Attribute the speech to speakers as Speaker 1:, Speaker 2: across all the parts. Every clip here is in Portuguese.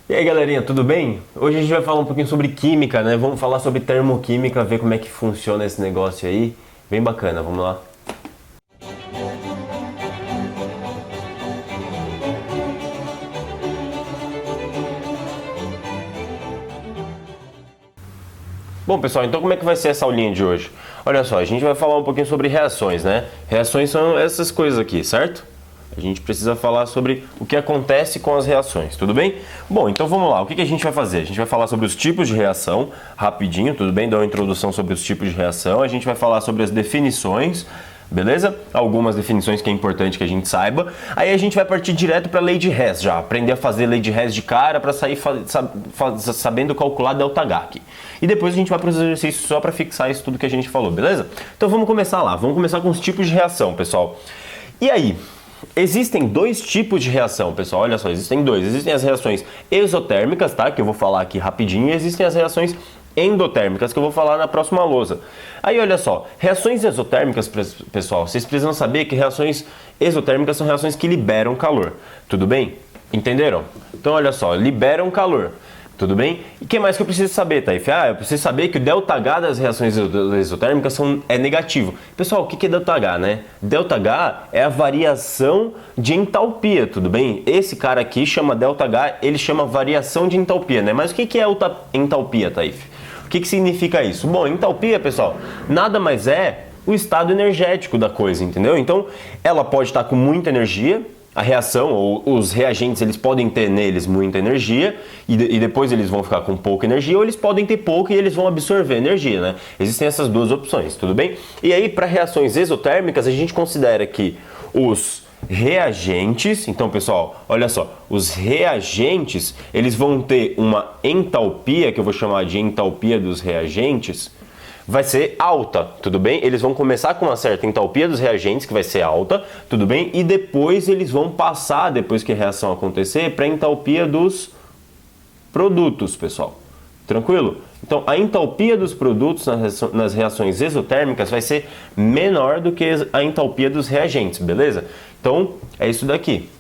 Speaker 1: E aí galerinha, tudo bem? Hoje a gente vai falar um pouquinho sobre química, né? Vamos falar sobre termoquímica, ver como é que funciona esse negócio aí. Bem bacana, vamos lá. Bom pessoal, então como é que vai ser essa aulinha de hoje? Olha só, a gente vai falar um pouquinho sobre reações, né? Reações são essas coisas aqui, certo? A gente precisa falar sobre o que acontece com as reações, tudo bem? Bom, então vamos lá, o que a gente vai fazer? A gente vai falar sobre os tipos de reação, rapidinho, tudo bem? Dar uma introdução sobre os tipos de reação, a gente vai falar sobre as definições, beleza? Algumas definições que é importante que a gente saiba. Aí a gente vai partir direto para a lei de Hess já, aprender a fazer lei de Hess de cara para sair sabendo calcular ΔH aqui. E depois a gente vai para os exercícios só para fixar isso tudo que a gente falou, beleza? Então vamos começar lá, vamos começar com os tipos de reação, pessoal. E aí? Existem dois tipos de reação, pessoal, olha só, existem dois. Existem as reações exotérmicas, tá? Que eu vou falar aqui rapidinho, e existem as reações endotérmicas, que eu vou falar na próxima lousa. Aí, olha só, reações exotérmicas, pessoal, vocês precisam saber que reações exotérmicas são reações que liberam calor, tudo bem? Entenderam? Então, olha só, liberam calor. Tudo bem? E o que mais que eu preciso saber, Taif? Eu preciso saber que o ΔH das reações exotérmicas é negativo. Pessoal, o que é ΔH, né? ΔH é a variação de entalpia, tudo bem? Esse cara aqui chama ΔH, ele chama variação de entalpia, né? Mas o que é entalpia, Taif? O que significa isso? Bom, entalpia, pessoal, nada mais é o estado energético da coisa, entendeu? Então, ela pode estar com muita energia, a reação, ou os reagentes, eles podem ter neles muita energia e depois eles vão ficar com pouca energia, ou eles podem ter pouca e eles vão absorver energia, né? Existem essas duas opções, tudo bem? E aí, para reações exotérmicas, a gente considera que os reagentes, então pessoal, olha só, os reagentes, eles vão ter uma entalpia, que eu vou chamar de entalpia dos reagentes, vai ser alta, tudo bem? Eles vão começar com uma certa entalpia dos reagentes, que vai ser alta, tudo bem? E depois eles vão passar, depois que a reação acontecer, para a entalpia dos produtos, pessoal. Tranquilo? Então, a entalpia dos produtos nas reações exotérmicas vai ser menor do que a entalpia dos reagentes, beleza? Então, é isso daqui.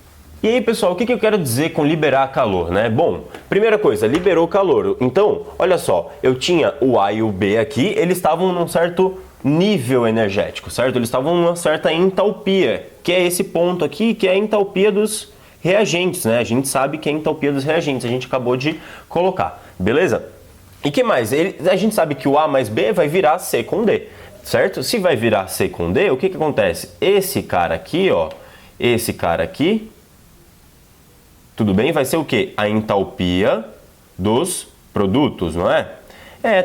Speaker 1: E aí, pessoal, o que eu quero dizer com liberar calor, né? Bom, primeira coisa, liberou calor. Então, olha só, eu tinha o A e o B aqui, eles estavam num certo nível energético, certo? Eles estavam numa certa entalpia, que é esse ponto aqui, que é a entalpia dos reagentes, né? A gente sabe que é a entalpia dos reagentes, a gente acabou de colocar, beleza? E que mais? A gente sabe que o A mais B vai virar C com D, certo? Se vai virar C com D, o que acontece? Esse cara aqui, ó, esse cara aqui, tudo bem? Vai ser o quê? A entalpia dos produtos, não é?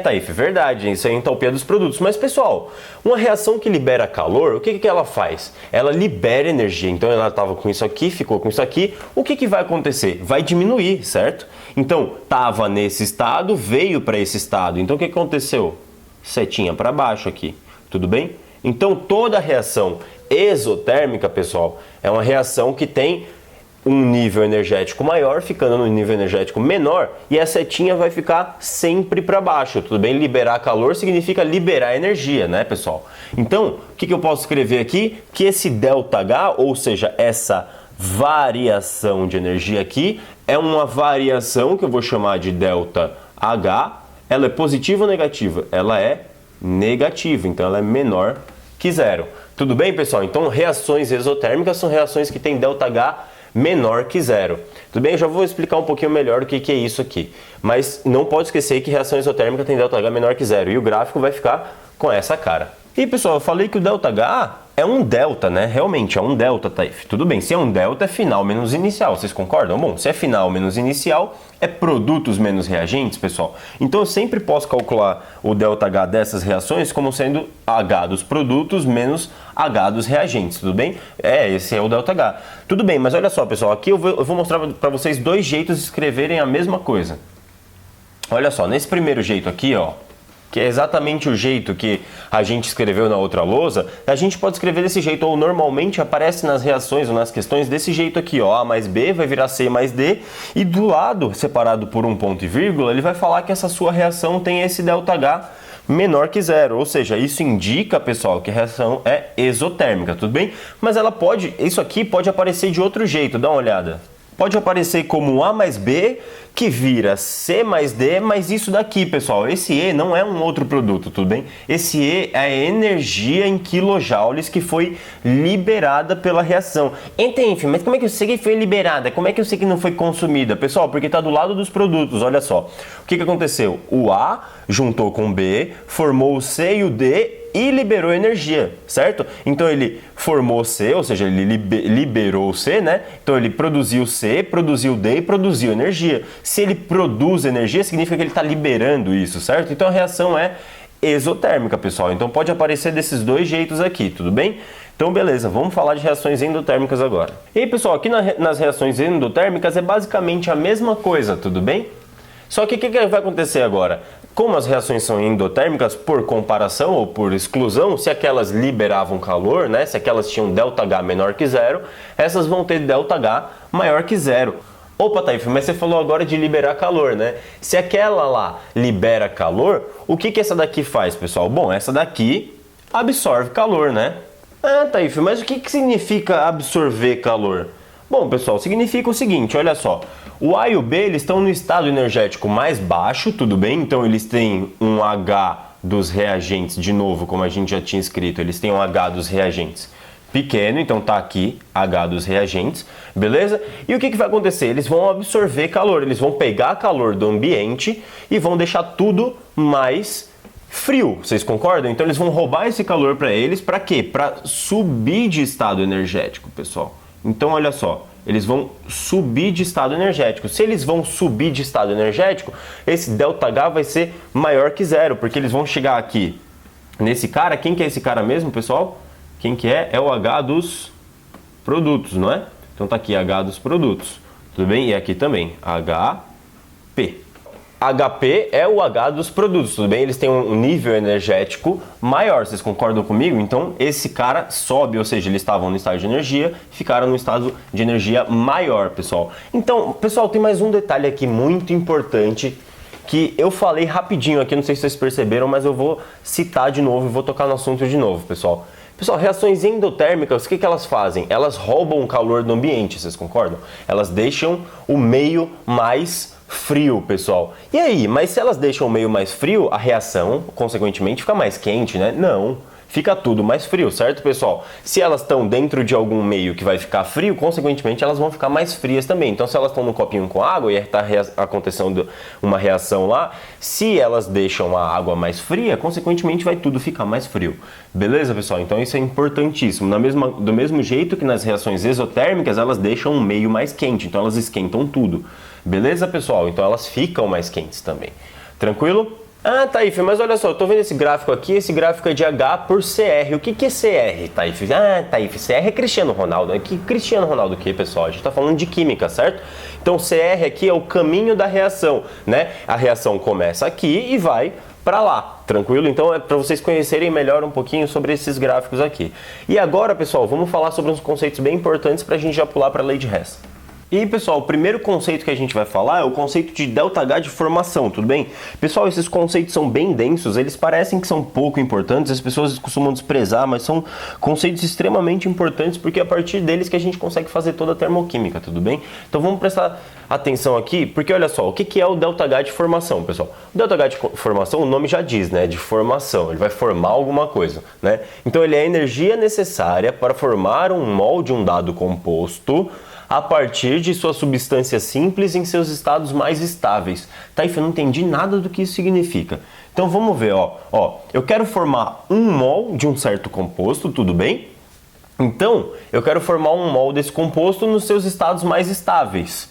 Speaker 1: Taif, verdade, isso é a entalpia dos produtos. Mas, pessoal, uma reação que libera calor, o que ela faz? Ela libera energia. Então, ela estava com isso aqui, ficou com isso aqui. O que vai acontecer? Vai diminuir, certo? Então, estava nesse estado, veio para esse estado. Então, o que aconteceu? Setinha para baixo aqui, tudo bem? Então, toda reação exotérmica, pessoal, é uma reação que tem um nível energético maior, ficando no nível energético menor, e a setinha vai ficar sempre para baixo, tudo bem? Liberar calor significa liberar energia, né, pessoal? Então, o que eu posso escrever aqui? Que esse ΔH, ou seja, essa variação de energia aqui, é uma variação que eu vou chamar de ΔH. Ela é positiva ou negativa? Ela é negativa, então ela é menor que zero. Tudo bem, pessoal? Então, reações exotérmicas são reações que têm ΔH menor que zero. Tudo bem? Eu já vou explicar um pouquinho melhor o que é isso aqui. Mas não pode esquecer que reação exotérmica tem ΔH menor que zero. E o gráfico vai ficar com essa cara. E pessoal, eu falei que o ΔH é um delta, né? Realmente é um delta, Taif. Tudo bem, se é um delta é final menos inicial, vocês concordam? Bom, se é final menos inicial, é produtos menos reagentes, pessoal. Então eu sempre posso calcular o ΔH dessas reações como sendo H dos produtos menos H dos reagentes, tudo bem? Esse é o ΔH. Tudo bem, mas olha só, pessoal, aqui eu vou mostrar para vocês dois jeitos de escreverem a mesma coisa. Olha só, nesse primeiro jeito aqui, ó, que é exatamente o jeito que a gente escreveu na outra lousa, a gente pode escrever desse jeito, ou normalmente aparece nas reações ou nas questões desse jeito aqui, ó, A mais B vai virar C mais D, e do lado, separado por um ponto e vírgula, ele vai falar que essa sua reação tem esse ΔH menor que zero, ou seja, isso indica, pessoal, que a reação é exotérmica, tudo bem? Mas ela pode, isso aqui pode aparecer de outro jeito, dá uma olhada. pode aparecer como A mais B, que vira C mais D, mas isso daqui, pessoal, esse E não é um outro produto, tudo bem? Esse E é a energia em kilojoules que foi liberada pela reação. Entende, mas como é que eu sei que foi liberada? Como é que eu sei que não foi consumida? Pessoal, porque está do lado dos produtos, olha só. O que aconteceu? O A juntou com o B, formou o C e o D e liberou energia, certo? Então ele formou C, ou seja, ele liberou o C, né? Então ele produziu C, produziu D e produziu energia. Se ele produz energia, significa que ele está liberando isso, certo? Então a reação é exotérmica, pessoal. Então pode aparecer desses dois jeitos aqui, tudo bem? Então beleza, vamos falar de reações endotérmicas agora. E aí, pessoal, aqui nas reações endotérmicas é basicamente a mesma coisa, tudo bem? Só que o que vai acontecer agora? Como as reações são endotérmicas, por comparação ou por exclusão, se aquelas liberavam calor, né? Se aquelas tinham ΔH menor que zero, essas vão ter ΔH maior que zero. Opa, Taif, mas você falou agora de liberar calor, né? Se aquela lá libera calor, o que essa daqui faz, pessoal? Bom, essa daqui absorve calor, né? Ah, Taif, mas o que significa absorver calor? Bom, pessoal, significa o seguinte, olha só. O A e o B, eles estão no estado energético mais baixo, tudo bem? Então eles têm um H dos reagentes, de novo, como a gente já tinha escrito, eles têm um H dos reagentes pequeno, então tá aqui, H dos reagentes, beleza? E o que vai acontecer? Eles vão absorver calor, eles vão pegar calor do ambiente e vão deixar tudo mais frio, vocês concordam? Então eles vão roubar esse calor para eles, para quê? Para subir de estado energético, pessoal. Então olha só, eles vão subir de estado energético. Se eles vão subir de estado energético, esse ΔH vai ser maior que zero, porque eles vão chegar aqui nesse cara. Quem que é esse cara mesmo, pessoal? Quem que é? É o H dos produtos, não é? Então tá aqui H dos produtos, tudo bem? E aqui também, HP. HP é o H dos produtos, tudo bem? Eles têm um nível energético maior, vocês concordam comigo? Então esse cara sobe, ou seja, eles estavam no estado de energia, ficaram no estado de energia maior, pessoal. Então, pessoal, tem mais um detalhe aqui muito importante que eu falei rapidinho aqui, não sei se vocês perceberam, mas eu vou citar de novo e vou tocar no assunto de novo, pessoal. Pessoal, reações endotérmicas, o que elas fazem? Elas roubam o calor do ambiente, vocês concordam? Elas deixam o meio mais frio, pessoal. E aí, mas se elas deixam o meio mais frio, a reação, consequentemente, fica mais quente, né? Não, fica tudo mais frio, certo, pessoal? Se elas estão dentro de algum meio que vai ficar frio, consequentemente, elas vão ficar mais frias também. Então, se elas estão num copinho com água e está acontecendo uma reação lá, se elas deixam a água mais fria, consequentemente, vai tudo ficar mais frio. Beleza, pessoal? Então, isso é importantíssimo. Do mesmo jeito que nas reações exotérmicas, elas deixam um meio mais quente, então elas esquentam tudo. Beleza, pessoal? Então elas ficam mais quentes também. Tranquilo? Ah, Taif, mas olha só, eu tô vendo esse gráfico aqui, esse gráfico é de H por CR. O que é CR, Taif? Ah, Taif, CR é Cristiano Ronaldo. Que Cristiano Ronaldo o quê, pessoal? A gente tá falando de química, certo? Então CR aqui é o caminho da reação, né? A reação começa aqui e vai para lá, tranquilo? Então é para vocês conhecerem melhor um pouquinho sobre esses gráficos aqui. E agora, pessoal, vamos falar sobre uns conceitos bem importantes para a gente já pular para a lei de Hess. E pessoal, o primeiro conceito que a gente vai falar é o conceito de ΔH de formação, tudo bem? Pessoal, esses conceitos são bem densos, eles parecem que são pouco importantes, as pessoas costumam desprezar, mas são conceitos extremamente importantes porque é a partir deles que a gente consegue fazer toda a termoquímica, tudo bem? Então vamos prestar atenção aqui, porque olha só, o que é o ΔH de formação, pessoal? O ΔH de formação, o nome já diz, né? De formação, ele vai formar alguma coisa, né? Então ele é a energia necessária para formar um mol de um dado composto a partir de sua substância simples em seus estados mais estáveis. Taif, eu não entendi nada do que isso significa. Então vamos ver, ó, eu quero formar um mol de um certo composto, tudo bem? Então, eu quero formar um mol desse composto nos seus estados mais estáveis.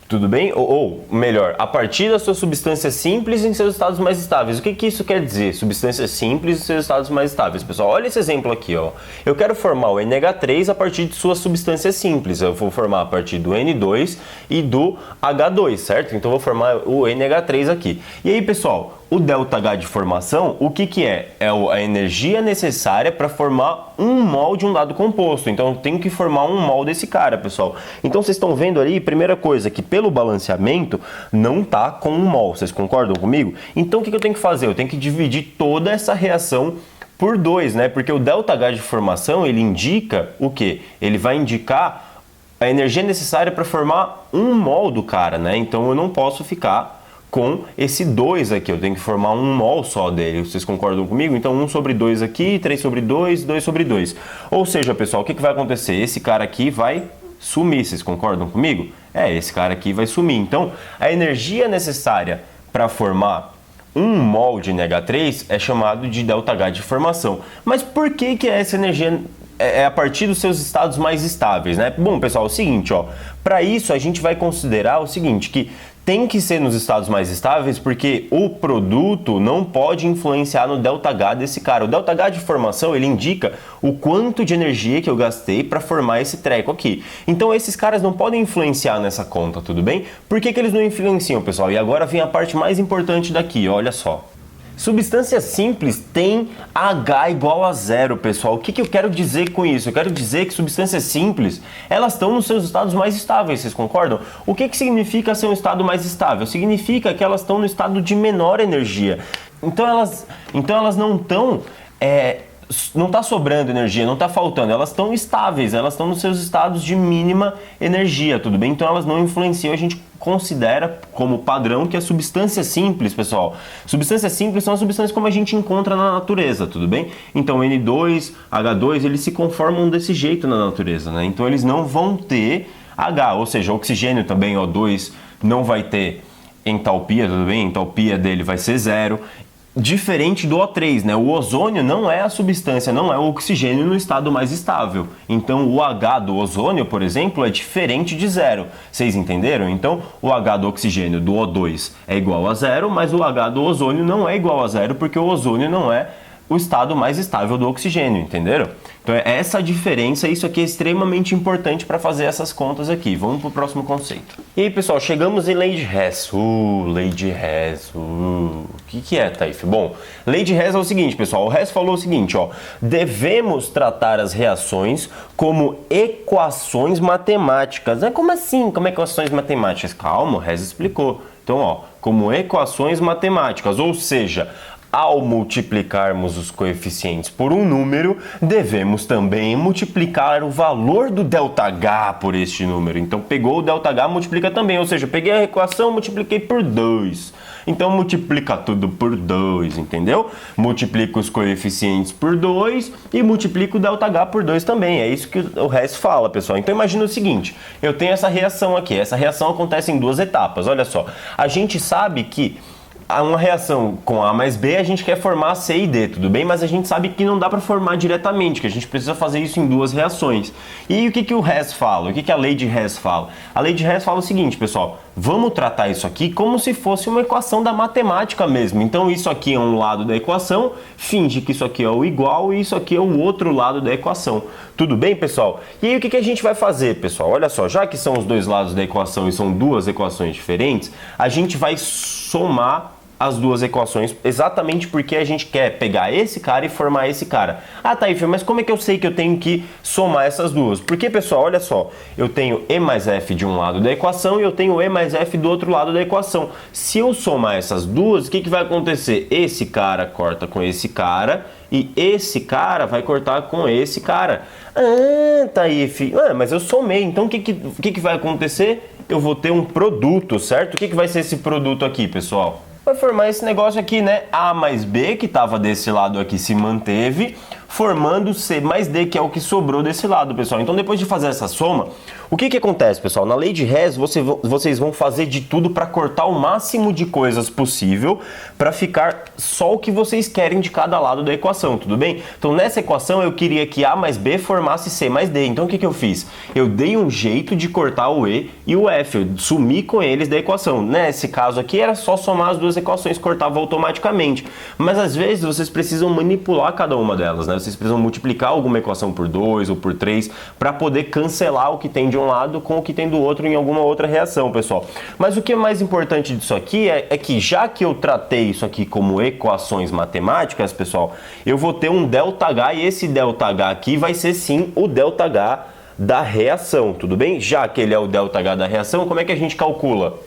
Speaker 1: Tudo bem? Ou melhor, a partir da sua substância simples em seus estados mais estáveis. O que isso quer dizer? Substância simples em seus estados mais estáveis. Pessoal, olha esse exemplo aqui, ó. Eu quero formar o NH3 a partir de sua substância simples. Eu vou formar a partir do N2 e do H2, certo? Então eu vou formar o NH3 aqui. E aí, pessoal, o ΔH de formação, o que é? É a energia necessária para formar um mol de um dado composto. Então eu tenho que formar um mol desse cara, pessoal. Então vocês estão vendo ali, primeira coisa, que pelo balanceamento não tá com um mol. Vocês concordam comigo? Então o que eu tenho que fazer? Eu tenho que dividir toda essa reação por 2, né? Porque o ΔH de formação, ele indica o quê? Ele vai indicar a energia necessária para formar 1 mol do cara, né? Então eu não posso ficar com esse 2 aqui, eu tenho que formar 1 mol só dele, vocês concordam comigo? Então 1 sobre 2 aqui, 3 sobre 2, 2 sobre 2. Ou seja, pessoal, o que vai acontecer? Esse cara aqui vai sumir, vocês concordam comigo? Esse cara aqui vai sumir. Então a energia necessária para formar 1 mol de NH3 é chamado de ΔH de formação. Mas por que essa energia é a partir dos seus estados mais estáveis, né? Bom, pessoal, é o seguinte, ó, para isso a gente vai considerar o seguinte, que tem que ser nos estados mais estáveis porque o produto não pode influenciar no ΔH desse cara. O ΔH de formação, ele indica o quanto de energia que eu gastei para formar esse treco aqui. Então esses caras não podem influenciar nessa conta, tudo bem? Por que eles não influenciam, pessoal? E agora vem a parte mais importante daqui, olha só. Substância simples tem H igual a 0, pessoal. O que eu quero dizer com isso? Eu quero dizer que substâncias simples, elas estão nos seus estados mais estáveis, vocês concordam? O que significa ser um estado mais estável? Significa que elas estão no estado de menor energia. Então elas não estão... não está sobrando energia, não está faltando, elas estão estáveis, elas estão nos seus estados de mínima energia, tudo bem? Então elas não influenciam, a gente considera como padrão que a substância simples, pessoal, substâncias simples são as substâncias como a gente encontra na natureza, tudo bem? Então N2, H2, eles se conformam desse jeito na natureza, né? Então eles não vão ter H, ou seja, oxigênio também, O2, não vai ter entalpia, tudo bem? A entalpia dele vai ser 0. Diferente do O3, né? O ozônio não é a substância, não é o oxigênio no estado mais estável. Então o H do ozônio, por exemplo, é diferente de 0. Vocês entenderam? Então o H do oxigênio do O2 é igual a 0, mas o H do ozônio não é igual a 0 porque o ozônio não é o estado mais estável do oxigênio, entenderam? Então é essa a diferença, isso aqui é extremamente importante para fazer essas contas aqui. Vamos para o próximo conceito. E aí, pessoal, chegamos em lei de Hess. Lei de Hess. O que é, Taif? Bom, lei de Hess é o seguinte, pessoal. O Hess falou o seguinte, ó. Devemos tratar as reações como equações matemáticas. Como assim? Como equações matemáticas? Calma, o Hess explicou. Então, ó, como equações matemáticas, ou seja, ao multiplicarmos os coeficientes por um número, devemos também multiplicar o valor do ΔH por este número. Então, pegou o ΔH, multiplica também. Ou seja, peguei a equação, multipliquei por 2. Então, multiplica tudo por 2, entendeu? Multiplica os coeficientes por 2 e multiplica o ΔH por 2 também. É isso que o resto fala, pessoal. Então, imagina o seguinte. Eu tenho essa reação aqui. Essa reação acontece em 2 etapas. Olha só. A gente sabe que uma reação com A mais B, a gente quer formar C e D, tudo bem? Mas a gente sabe que não dá para formar diretamente, que a gente precisa fazer isso em 2 reações. E o que o Hess fala? O que a lei de Hess fala? A lei de Hess fala o seguinte, pessoal, vamos tratar isso aqui como se fosse uma equação da matemática mesmo. Então isso aqui é um lado da equação, finge que isso aqui é o igual e isso aqui é o outro lado da equação. Tudo bem, pessoal? E aí o que a gente vai fazer, pessoal? Olha só, já que são os 2 lados da equação e são 2 equações diferentes, a gente vai somar as 2 equações, exatamente porque a gente quer pegar esse cara e formar esse cara. Ah, Taif, mas como é que eu sei que eu tenho que somar essas duas? Porque, pessoal, olha só, eu tenho E mais F de um lado da equação e eu tenho E mais F do outro lado da equação. Se eu somar essas duas, o que vai acontecer? Esse cara corta com esse cara e esse cara vai cortar com esse cara. Ah, Taif, mas eu somei, então o que vai acontecer? Eu vou ter um produto, certo? O que vai ser esse produto aqui, pessoal? Vai formar esse negócio aqui, né? A mais B, que estava desse lado aqui, se manteve, formando C mais D, que é o que sobrou desse lado, pessoal. Então, depois de fazer essa soma, o que acontece, pessoal? Na lei de Hess, vocês vão fazer de tudo para cortar o máximo de coisas possível para ficar só o que vocês querem de cada lado da equação, tudo bem? Então, nessa equação, eu queria que A mais B formasse C mais D. Então, o que eu fiz? Eu dei um jeito de cortar o E e o F, eu sumi com eles da equação. Nesse caso aqui, era só somar as 2 equações, cortava automaticamente. Mas, às vezes, vocês precisam manipular cada uma delas, né? Vocês precisam multiplicar alguma equação por 2 ou por 3 para poder cancelar o que tem de um lado com o que tem do outro em alguma outra reação, pessoal. Mas o que é mais importante disso aqui é que já que eu tratei isso aqui como equações matemáticas, pessoal, eu vou ter um ΔH e esse ΔH aqui vai ser sim o ΔH da reação, tudo bem? Já que ele é o ΔH da reação, como é que a gente calcula?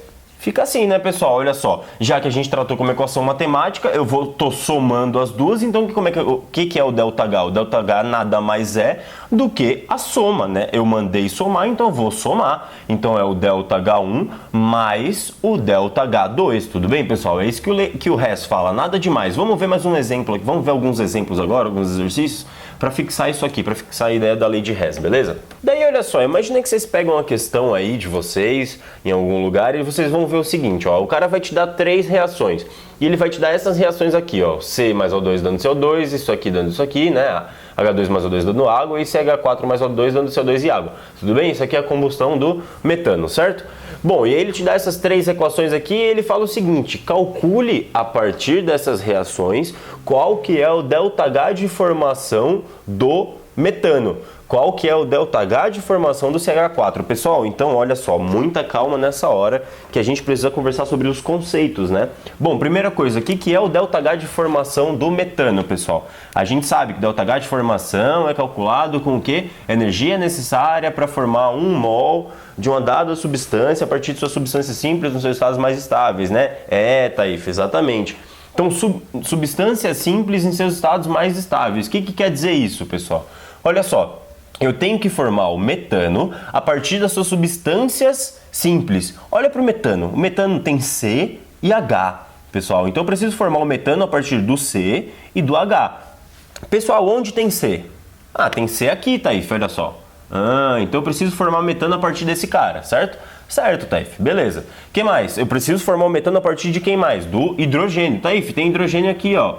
Speaker 1: Fica assim, né, pessoal? Olha só, já que a gente tratou como equação matemática, tô somando as duas, então o que é o ΔH? O ΔH nada mais é do que a soma, né? Eu mandei somar, então eu vou somar. Então é o ΔH1 mais o ΔH2, tudo bem, pessoal? É isso que o Hess fala, nada demais. Vamos ver mais um exemplo aqui, vamos ver alguns exemplos agora, alguns exercícios, para fixar isso aqui, para fixar a ideia da lei de Hess, beleza? Daí, olha só, imagina que vocês pegam uma questão aí de vocês, em algum lugar, e vocês vão ver o seguinte, ó, o cara vai te dar 3 reações, e ele vai te dar essas reações aqui, ó, C mais O2 dando CO2, isso aqui dando isso aqui, né, H2 mais O2 dando água, e CH4 mais O2 dando CO2 e água, tudo bem? Isso aqui é a combustão do metano, certo? Bom, e aí ele te dá essas 3 equações aqui e ele fala o seguinte, calcule a partir dessas reações qual que é o ΔH de formação do metano. Qual que é o ΔH de formação do CH4? Pessoal, então olha só, muita calma nessa hora que a gente precisa conversar sobre os conceitos, né? Bom, primeira coisa, o que é o ΔH de formação do metano, pessoal? A gente sabe que o ΔH de formação é calculado com o quê? Energia necessária para formar 1 mol de uma dada substância a partir de sua substância simples nos seus estados mais estáveis, né? Taif, exatamente. Então, substâncias simples em seus estados mais estáveis. O que quer dizer isso, pessoal? Olha só, eu tenho que formar o metano a partir das suas substâncias simples. Olha para o metano. O metano tem C e H, pessoal. Então eu preciso formar o metano a partir do C e do H. Pessoal, onde tem C? Ah, tem C aqui, Taif, olha só. Então eu preciso formar o metano a partir desse cara, certo? Certo, Taif, beleza. O que mais? Eu preciso formar o metano a partir de quem mais? Do hidrogênio. Taif, tem hidrogênio aqui, ó.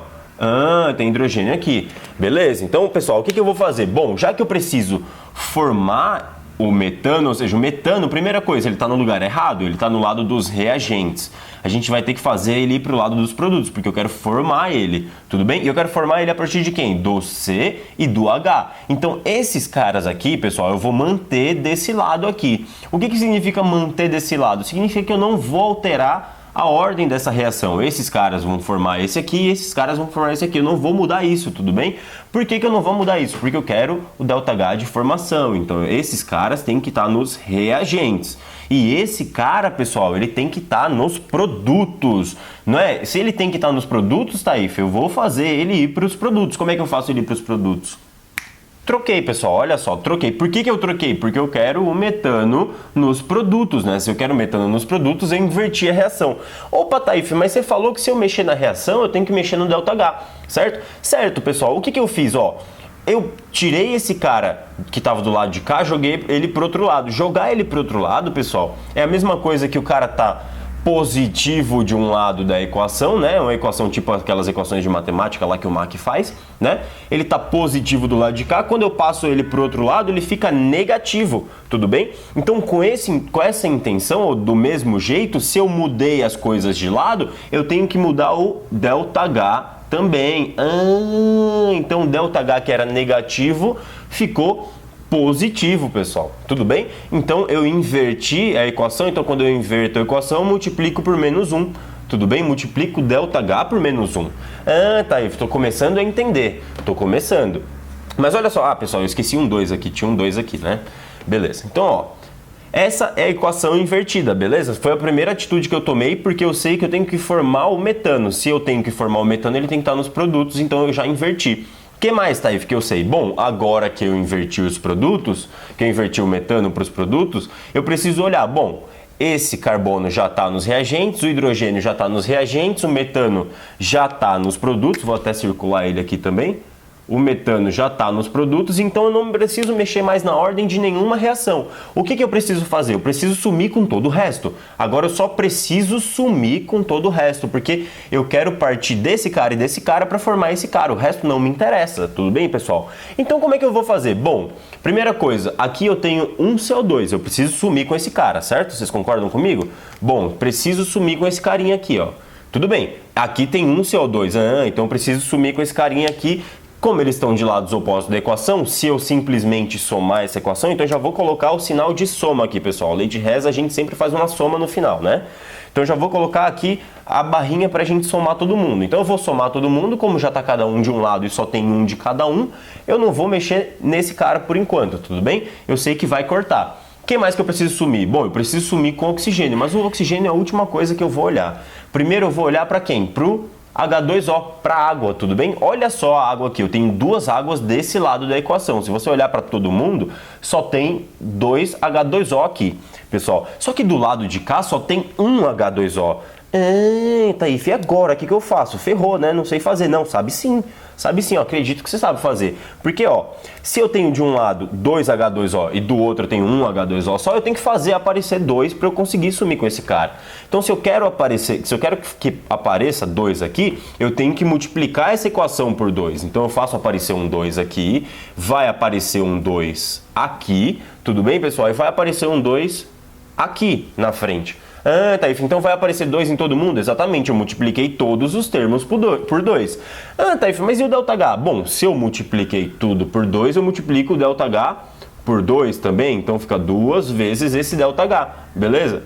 Speaker 1: Tem hidrogênio aqui. Beleza, então, pessoal, o que eu vou fazer? Bom, já que eu preciso formar o metano, ou seja, o metano, primeira coisa, ele está no lugar errado, ele está no lado dos reagentes. A gente vai ter que fazer ele ir para o lado dos produtos, porque eu quero formar ele, tudo bem? E eu quero formar ele a partir de quem? Do C e do H. Então, esses caras aqui, pessoal, eu vou manter desse lado aqui. O que significa manter desse lado? Significa que eu não vou alterar a ordem dessa reação. Esses caras vão formar esse aqui, esses caras vão formar esse aqui. Eu não vou mudar isso, tudo bem? Por que eu não vou mudar isso? Porque eu quero o ΔH de formação. Então, esses caras têm que estar nos reagentes. E esse cara, pessoal, ele tem que estar nos produtos, não é? Se ele tem que estar nos produtos, Taif, eu vou fazer ele ir para os produtos. Como é que eu faço ele ir para os produtos? Troquei, pessoal, olha só, troquei. Por que eu troquei? Porque eu quero o metano nos produtos, né? Se eu quero o metano nos produtos, eu inverti a reação. Opa, Taif, mas você falou que se eu mexer na reação, eu tenho que mexer no ΔH, certo? Certo, pessoal, o que eu fiz, ó? Eu tirei esse cara que estava do lado de cá, joguei ele pro outro lado. Jogar ele pro outro lado, pessoal, é a mesma coisa que o cara tá positivo de um lado da equação, né? Uma equação tipo aquelas equações de matemática lá que o Mach faz, né? Ele tá positivo do lado de cá, quando eu passo ele pro outro lado, ele fica negativo, tudo bem? Então, com essa intenção, ou do mesmo jeito, se eu mudei as coisas de lado, eu tenho que mudar o ΔH também. Então o ΔH que era negativo ficou positivo, pessoal. Tudo bem? Então eu inverti a equação. Então quando eu inverto a equação, eu multiplico por menos 1. Tudo bem? Multiplico ΔH por menos 1. Tá, estou começando a entender. Estou começando. Mas olha só. Pessoal, eu esqueci um 2 aqui. Tinha um 2 aqui, né? Beleza. Então, ó. Essa é a equação invertida, beleza? Foi a primeira atitude que eu tomei, porque eu sei que eu tenho que formar o metano. Se eu tenho que formar o metano, ele tem que estar nos produtos, então eu já inverti. O que mais, Taif, que eu sei? Bom, agora que eu inverti os produtos, que eu inverti o metano para os produtos, eu preciso olhar, bom, esse carbono já está nos reagentes, o hidrogênio já está nos reagentes, o metano já está nos produtos, vou até circular ele aqui também. O metano já está nos produtos, então eu não preciso mexer mais na ordem de nenhuma reação. O que eu preciso fazer? Eu preciso sumir com todo o resto. Agora eu só preciso sumir com todo o resto, porque eu quero partir desse cara e desse cara para formar esse cara. O resto não me interessa, tudo bem, pessoal? Então como é que eu vou fazer? Bom, primeira coisa, aqui eu tenho um CO2, eu preciso sumir com esse cara, certo? Vocês concordam comigo? Bom, preciso sumir com esse carinha aqui, ó. Tudo bem, aqui tem um CO2, então eu preciso sumir com esse carinha aqui. Como eles estão de lados opostos da equação, se eu simplesmente somar essa equação, então eu já vou colocar o sinal de soma aqui, pessoal. A lei de Hess, a gente sempre faz uma soma no final, né? Então eu já vou colocar aqui a barrinha para a gente somar todo mundo. Então eu vou somar todo mundo, como já está cada um de um lado e só tem um de cada um, eu não vou mexer nesse cara por enquanto, tudo bem? Eu sei que vai cortar. O que mais que eu preciso sumir? Bom, eu preciso sumir com oxigênio, mas o oxigênio é a última coisa que eu vou olhar. Primeiro eu vou olhar para quem? Para o H2O, para a água, tudo bem? Olha só a água aqui, eu tenho duas águas desse lado da equação. Se você olhar para todo mundo, só tem dois H2O aqui, pessoal. Só que do lado de cá só tem um H2O. Taif, e agora? O que eu faço? Ferrou, né? Não sei fazer. Não, sabe sim. Sabe sim, eu acredito que você sabe fazer. Porque, ó, se eu tenho de um lado 2 H2O e do outro eu tenho um H2O só, eu tenho que fazer aparecer 2 para eu conseguir sumir com esse cara. Então, se eu quero que apareça 2 aqui, eu tenho que multiplicar essa equação por 2. Então, eu faço aparecer um 2 aqui, vai aparecer um 2 aqui, tudo bem, pessoal? E vai aparecer um 2 aqui na frente. Taif, então vai aparecer 2 em todo mundo? Exatamente, eu multipliquei todos os termos por 2. Taif, mas e o ΔH? Bom, se eu multipliquei tudo por 2, eu multiplico o ΔH por 2 também, então fica 2 vezes esse ΔH, beleza?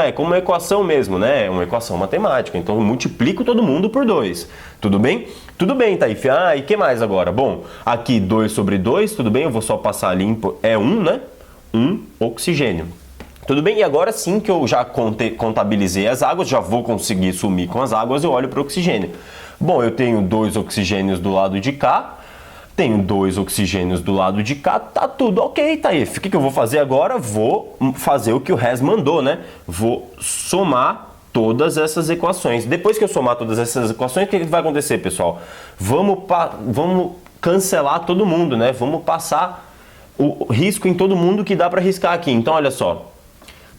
Speaker 1: É como uma equação mesmo, né? É uma equação matemática, então eu multiplico todo mundo por 2, tudo bem? Tudo bem, Taif. E que mais agora? Bom, aqui 2 sobre 2, tudo bem? Eu vou só passar limpo, é 1, né? 1 oxigênio. Tudo bem? E agora sim que eu já contabilizei as águas, já vou conseguir sumir com as águas, eu olho para o oxigênio. Bom, eu tenho 2 oxigênios do lado de cá, tenho 2 oxigênios do lado de cá, tá tudo ok, Taif. O que eu vou fazer agora? Vou fazer o que o Res mandou, né? Vou somar todas essas equações. Depois que eu somar todas essas equações, o que vai acontecer, pessoal? Vamos cancelar todo mundo, né? Vamos passar o risco em todo mundo que dá para riscar aqui. Então, olha só.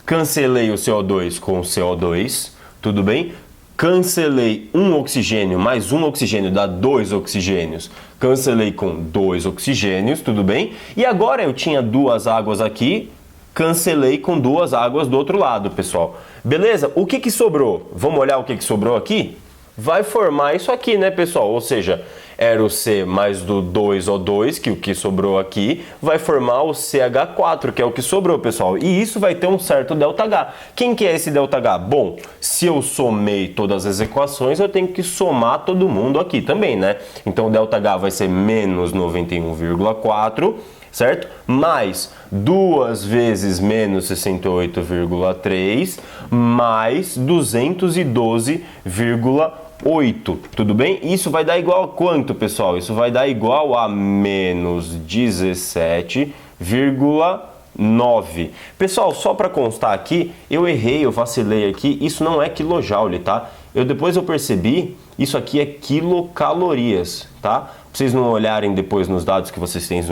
Speaker 1: Cancelei o CO2 com o CO2, tudo bem? Cancelei um oxigênio mais um oxigênio dá 2 oxigênios. Cancelei com 2 oxigênios, tudo bem? E agora eu tinha 2 águas aqui, cancelei com 2 águas do outro lado, pessoal. Beleza? O que sobrou? Vamos olhar o que sobrou aqui? Vai formar isso aqui, né, pessoal? Ou seja, era o C mais do 2O2, que o que sobrou aqui, vai formar o CH4, que é o que sobrou, pessoal. E isso vai ter um certo ΔH. Quem que é esse ΔH? Bom, se eu somei todas as equações, eu tenho que somar todo mundo aqui também, né? Então, o ΔH vai ser menos 91,4, certo? Mais 2 vezes menos 68,3, mais 212,8, tudo bem? Isso vai dar igual a quanto, pessoal? Isso vai dar igual a menos 17,9. Pessoal, só para constar aqui, eu errei, eu vacilei aqui, isso não é quilojoule, tá? Depois eu percebi, isso aqui é quilocalorias, tá? Pra vocês não olharem depois nos dados que vocês têm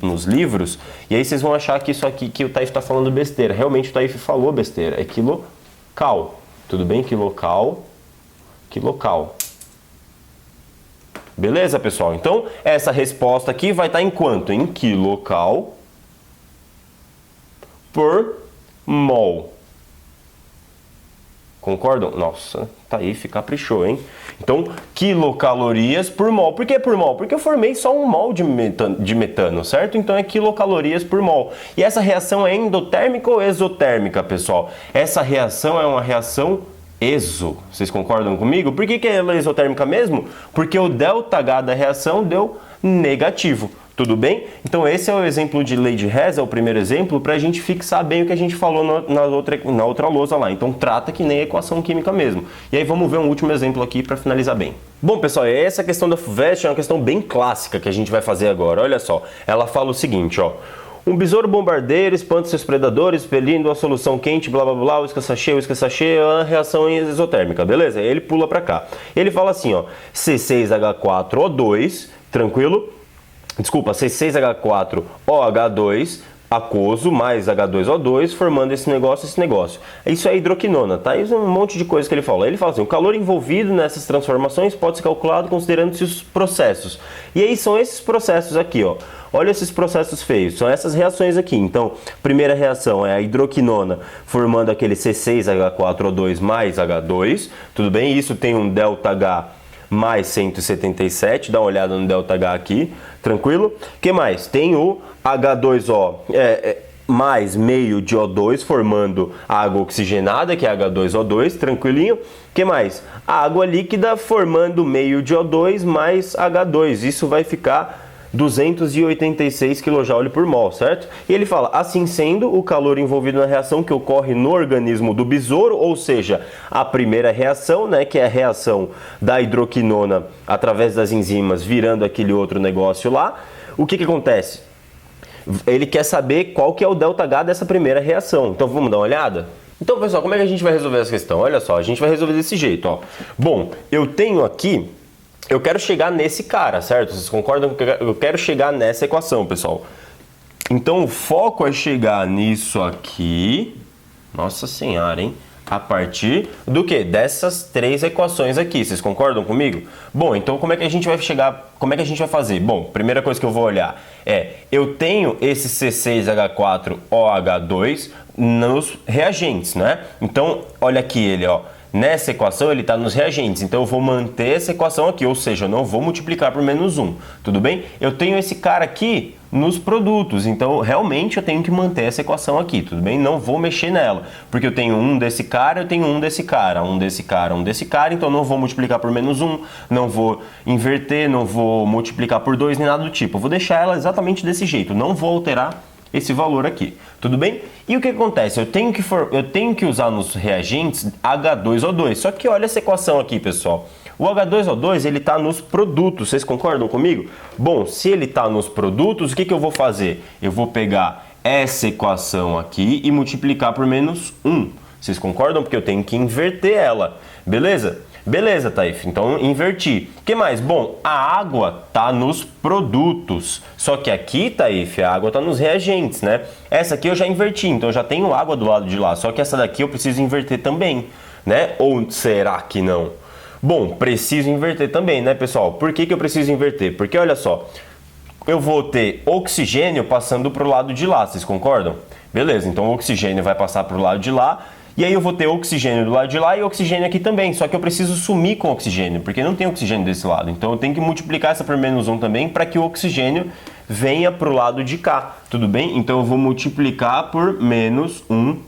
Speaker 1: nos livros, e aí vocês vão achar que isso aqui, que o Taif está falando besteira. Realmente o Taif falou besteira, é quilocal, tudo bem? Quilocal. Beleza, pessoal? Então, essa resposta aqui vai estar em quanto? Em quilocal por mol. Concordam? Nossa, Taif caprichou, hein? Então, quilocalorias por mol. Por que por mol? Porque eu formei só um mol de metano, certo? Então, é quilocalorias por mol. E essa reação é endotérmica ou exotérmica, pessoal? Essa reação é uma reação exo. Vocês concordam comigo? Por que ela é exotérmica mesmo? Porque o ΔH da reação deu negativo. Tudo bem? Então esse é o exemplo de lei de Hess, é o primeiro exemplo, para a gente fixar bem o que a gente falou na outra lousa lá. Então trata que nem a equação química mesmo. E aí vamos ver um último exemplo aqui para finalizar bem. Bom, pessoal, essa questão da FUVEST é uma questão bem clássica que a gente vai fazer agora. Olha só, ela fala o seguinte, ó. Um besouro bombardeiro espanta seus predadores, expelindo a solução quente, blá blá blá, uísque sachê, a reação exotérmica, beleza? Ele pula para cá. Ele fala assim, ó, C6H4O2, tranquilo? Desculpa, C6H4OH2 aquoso mais H2O2 formando esse negócio. Isso é hidroquinona, tá? Isso é um monte de coisa que ele fala. Ele fala assim, o calor envolvido nessas transformações pode ser calculado considerando-se os processos. E aí são esses processos aqui, ó. Olha esses processos feios, são essas reações aqui. Então, primeira reação é a hidroquinona formando aquele C6H4O2 mais H2, tudo bem? Isso tem um ΔH mais 177, dá uma olhada no ΔH aqui, tranquilo? O que mais? Tem o H2O mais meio de O2 formando água oxigenada, que é H2O2, tranquilinho? O que mais? A água líquida formando meio de O2 mais H2, isso vai ficar 286 kJ por mol, certo? E ele fala, assim sendo, o calor envolvido na reação que ocorre no organismo do besouro, ou seja, a primeira reação, né, que é a reação da hidroquinona através das enzimas virando aquele outro negócio lá, o que acontece? Ele quer saber qual que é o ΔH dessa primeira reação. Então vamos dar uma olhada? Então, pessoal, como é que a gente vai resolver essa questão? Olha só, a gente vai resolver desse jeito, ó. Bom, eu tenho aqui, eu quero chegar nesse cara, certo? Vocês concordam que eu quero chegar nessa equação, pessoal? Então, o foco é chegar nisso aqui. Nossa senhora, hein? A partir do que? Dessas três equações aqui. Vocês concordam comigo? Bom, então como é que a gente vai chegar? Como é que a gente vai fazer? Bom, primeira coisa que eu vou olhar é, eu tenho esse C6H4OH2 nos reagentes, né? Então, olha aqui ele, ó. Nessa equação ele está nos reagentes, então eu vou manter essa equação aqui, ou seja, eu não vou multiplicar por menos 1, tudo bem? Eu tenho esse cara aqui nos produtos, então realmente eu tenho que manter essa equação aqui, tudo bem? Não vou mexer nela, porque eu tenho um desse cara, eu tenho um desse cara, um desse cara, um desse cara, então não vou multiplicar por menos 1, não vou inverter, não vou multiplicar por 2, nem nada do tipo, eu vou deixar ela exatamente desse jeito, não vou alterar esse valor aqui, tudo bem? E o que acontece? Eu tenho que usar nos reagentes H2O2, só que olha essa equação aqui, pessoal. O H2O2, ele está nos produtos, vocês concordam comigo? Bom, se ele está nos produtos, o que eu vou fazer? Eu vou pegar essa equação aqui e multiplicar por menos 1. Vocês concordam? Porque eu tenho que inverter ela, beleza? Beleza, Taif, então inverti. O que mais? Bom, a água tá nos produtos, só que aqui, Taif, a água tá nos reagentes, né? Essa aqui eu já inverti, então eu já tenho água do lado de lá, só que essa daqui eu preciso inverter também, né? Ou será que não? Bom, preciso inverter também, né, pessoal? Por que eu preciso inverter? Porque olha só, eu vou ter oxigênio passando pro lado de lá, vocês concordam? Beleza, então o oxigênio vai passar pro lado de lá, e aí eu vou ter oxigênio do lado de lá e oxigênio aqui também, só que eu preciso sumir com oxigênio, porque não tem oxigênio desse lado. Então eu tenho que multiplicar essa por menos 1 também para que o oxigênio venha para o lado de cá, tudo bem? Então eu vou multiplicar por menos 1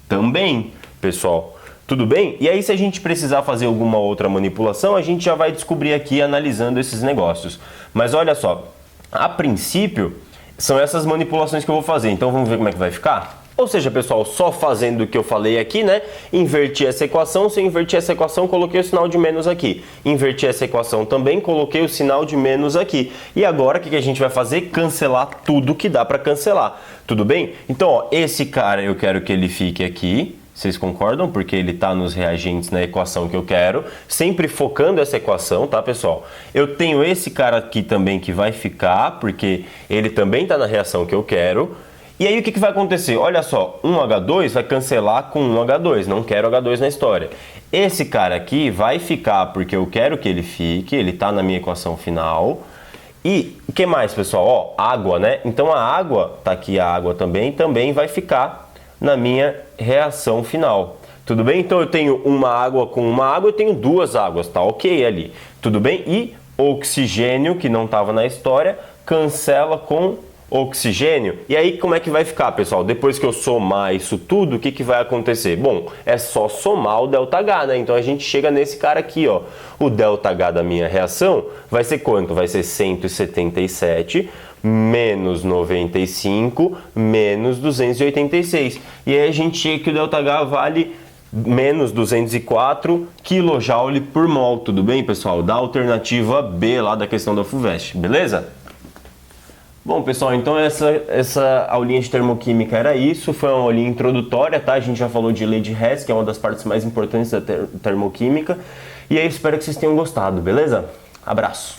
Speaker 1: também, pessoal. Tudo bem? E aí se a gente precisar fazer alguma outra manipulação, a gente já vai descobrir aqui analisando esses negócios. Mas olha só, a princípio são essas manipulações que eu vou fazer, então vamos ver como é que vai ficar? Ou seja, pessoal, só fazendo o que eu falei aqui, né? Inverti essa equação, se eu inverti essa equação, coloquei o sinal de menos aqui. Inverti essa equação também, coloquei o sinal de menos aqui. E agora, o que a gente vai fazer? Cancelar tudo que dá para cancelar. Tudo bem? Então, ó, esse cara eu quero que ele fique aqui. Vocês concordam? Porque ele está nos reagentes na equação que eu quero. Sempre focando essa equação, tá, pessoal? Eu tenho esse cara aqui também que vai ficar, porque ele também está na reação que eu quero. E aí o que vai acontecer? Olha só, um H2 vai cancelar com um H2, não quero H2 na história. Esse cara aqui vai ficar porque eu quero que ele fique, ele está na minha equação final. E o que mais, pessoal? Ó, água, né? Então a água, tá aqui a água também vai ficar na minha reação final. Tudo bem? Então eu tenho uma água com uma água, eu tenho duas águas, tá ok ali. Tudo bem? E oxigênio, que não estava na história, cancela com oxigênio. E aí como é que vai ficar, pessoal? Depois que eu somar isso tudo, o que vai acontecer? Bom, é só somar o ΔH, né? Então a gente chega nesse cara aqui, ó. O ΔH da minha reação vai ser quanto? Vai ser 177 menos 95 menos 286. E aí a gente chega que o ΔH vale menos 204 kJ por mol. Tudo bem, pessoal? Da alternativa B lá da questão da FUVEST, beleza? Bom, pessoal, então essa aulinha de termoquímica era isso, foi uma aulinha introdutória, tá? A gente já falou de lei de Hess, que é uma das partes mais importantes da termoquímica, e aí espero que vocês tenham gostado, beleza? Abraço!